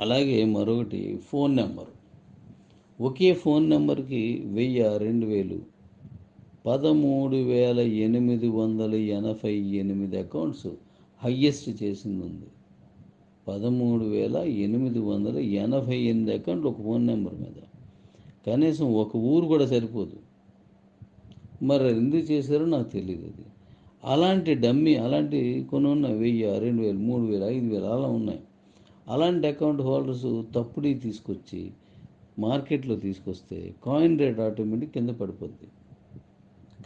అలాగే మరొకటి phone number. ఒకే phone నెంబర్కి 1000, 2000, 13,888 అకౌంట్స్ హయ్యెస్ట్ చేసింది ఉంది. 13,888 అకౌంట్లు ఒక ఫోన్ నెంబర్ మీద. కనీసం ఒక ఊరు కూడా సరిపోదు. మరి ఎందుకు చేశారో నాకు తెలియదు. అది అలాంటి డమ్మీ, అలాంటి కొన్ని ఉన్నాయి. 1000, 2000, 3000, 5000 అలా ఉన్నాయి. అలాంటి అకౌంట్ హోల్డర్స్ తప్పుడి తీసుకొచ్చి మార్కెట్లో తీసుకొస్తే కాయిన్ రేట్ ఆటోమేటిక్ కింద పడిపోద్ది.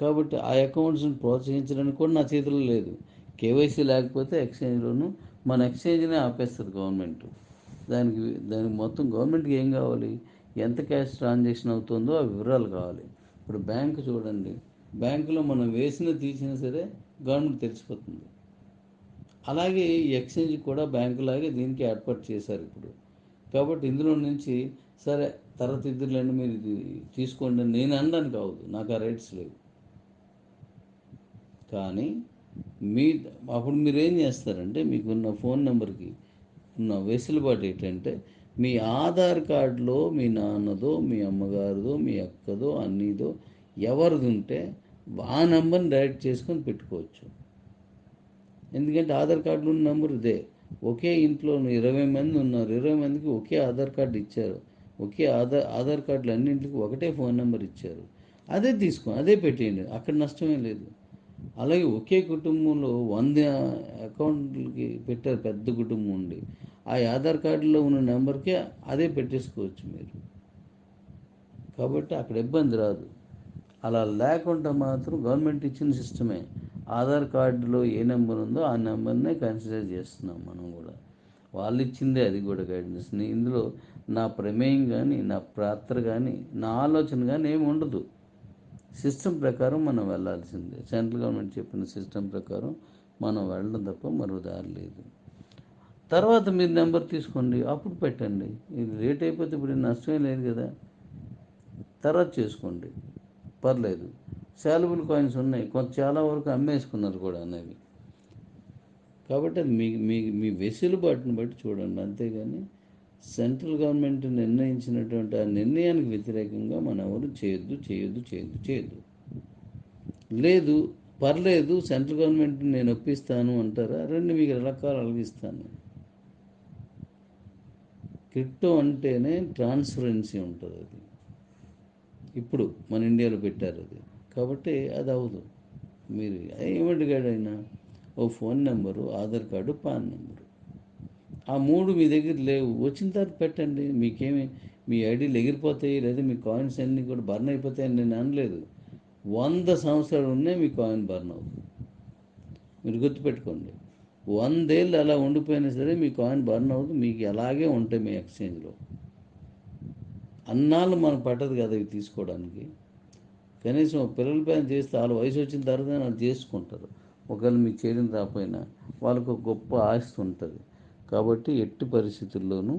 కాబట్టి ఆ అకౌంట్స్ని ప్రోత్సహించడానికి కూడా నా చేతిలో లేదు. కేవైసీ లేకపోతే ఎక్స్చేంజ్లోనూ మన ఎక్స్చేంజ్నే ఆపేస్తుంది గవర్నమెంట్. దానికి మొత్తం గవర్నమెంట్కి ఏం కావాలి? ఎంత క్యాష్ ట్రాన్సాక్షన్ అవుతుందో ఆ వివరాలు కావాలి. ఇప్పుడు బ్యాంకు చూడండి, బ్యాంకులో మనం వేసినా తీసినా సరే గవర్నమెంట్ తెలిసిపోతుంది. అలాగే ఈ ఎక్స్చేంజ్ కూడా బ్యాంకు లాగే దీనికి ఏర్పాటు చేశారు ఇప్పుడు. కాబట్టి ఇందులో నుంచి సరే తర్వాత ఇద్దరులేండి మీరు ఇది తీసుకోండి అని నేను అనడానికి అవ్వదు, నాకు ఆ రైట్స్ లేవు. కానీ మీ అప్పుడు మీరు ఏం చేస్తారంటే మీకున్న ఫోన్ నెంబర్కి ఉన్న వెసులుబాటు ఏంటంటే మీ ఆధార్ కార్డులో మీ నాన్నదో, మీ అమ్మగారిదో, మీ అక్కదో, అన్నీదో ఎవరిది ఉంటే ఆ నెంబర్ని డైరెక్ట్ చేసుకొని పెట్టుకోవచ్చు. ఎందుకంటే ఆధార్ కార్డులో ఉన్న నెంబర్ ఇదే. ఒకే ఇంట్లో 20 మంది ఉన్నారు, 20 మందికి ఒకే ఆధార్ కార్డు ఇచ్చారు. ఒకే ఆధార్ కార్డులు అన్నింటికి ఒకటే ఫోన్ నెంబర్ ఇచ్చారు. అదే అదే పెట్టేయండి, అక్కడ నష్టమే లేదు. అలాగే ఒకే కుటుంబంలో 100 అకౌంట్లకి పెట్టారు, పెద్ద కుటుంబం ఉండి ఆ ఆధార్ కార్డులో ఉన్న నెంబర్కే అదే పెట్టేసుకోవచ్చు మీరు. కాబట్టి అక్కడ ఇబ్బంది రాదు. అలా లేకుండా మాత్రం గవర్నమెంట్ ఇచ్చిన సిస్టమే. ఆధార్ కార్డులో ఏ నెంబర్ ఉందో ఆ నెంబర్నే కన్సిడర్ చేస్తున్నాం మనం కూడా. వాళ్ళు ఇచ్చిందే అది కూడా గైడెన్స్. ఇందులో నా ప్రమేయం కానీ, నా పాత్ర కానీ, నా ఆలోచన కానీ ఏమి ఉండదు. సిస్టమ్ ప్రకారం మనం వెళ్ళాల్సిందే. సెంట్రల్ గవర్నమెంట్ చెప్పిన సిస్టమ్ ప్రకారం మనం వెళ్ళడం తప్ప మరో దారి లేదు. తర్వాత మీరు నెంబర్ తీసుకోండి, అప్పుడు పెట్టండి. ఇది లేట్ అయిపోతే ఇప్పుడు నష్టమే లేదు కదా. తర్వాత చేసుకోండి, పర్లేదు. శాలబుల్ కాయిన్స్ ఉన్నాయి, చాలా వరకు అమ్మేసుకున్నారు కూడా అనేవి. కాబట్టి అది మీ వెసులుబాటుని బట్టి చూడండి, అంతేగాని సెంట్రల్ గవర్నమెంట్ నిర్ణయించినటువంటి ఆ నిర్ణయానికి వ్యతిరేకంగా మనం ఎవరు చేయొద్దు. లేదు పర్లేదు, సెంట్రల్ గవర్నమెంట్ నేను ఒప్పిస్తాను అంటారా, రెండు మీకు రకాలు అలగిస్తాను. క్రిప్టో అంటేనే ట్రాన్స్పరెన్సీ ఉంటుంది. అది ఇప్పుడు మన ఇండియాలో పెట్టారు అది. కాబట్టి అది అవ్వదు. మీరు ఏమంటే అయినా ఓ phone number, Aadhaar card, PAN number, ఆ మూడు మీ దగ్గర లేవు, వచ్చిన తర్వాత పెట్టండి. మీ ఐడీలు ఎగిరిపోతాయి లేదా మీ కాయిన్స్ అన్నీ కూడా బర్న్ అయిపోతాయని నేను అనలేదు. 100 సంవత్సరాలు ఉన్నాయి మీ కాయిన్ బర్న్ అవుతుంది. మీరు గుర్తుపెట్టుకోండి, 100 ఏళ్ళు అలా ఉండిపోయినా సరే మీ కాయిన్ బర్న్ అవుతుంది. మీకు అలాగే ఉంటాయి మీ ఎక్స్చేంజ్లో. అన్నాళ్ళు మనకు పట్టదు కదా ఇవి తీసుకోవడానికి. కనీసం పిల్లల పైన చేస్తే వాళ్ళ వయసు వచ్చిన తర్వాత వాళ్ళు చేసుకుంటారు. ఒకవేళ మీకు చేయడం రాకపోయినా వాళ్ళకు ఒక గొప్ప ఆస్తి ఉంటుంది. కాబట్టి ఎట్టి పరిస్థితుల్లోనూ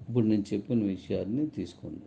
ఇప్పుడు నేను చెప్పిన విషయాన్ని తీసుకోండి.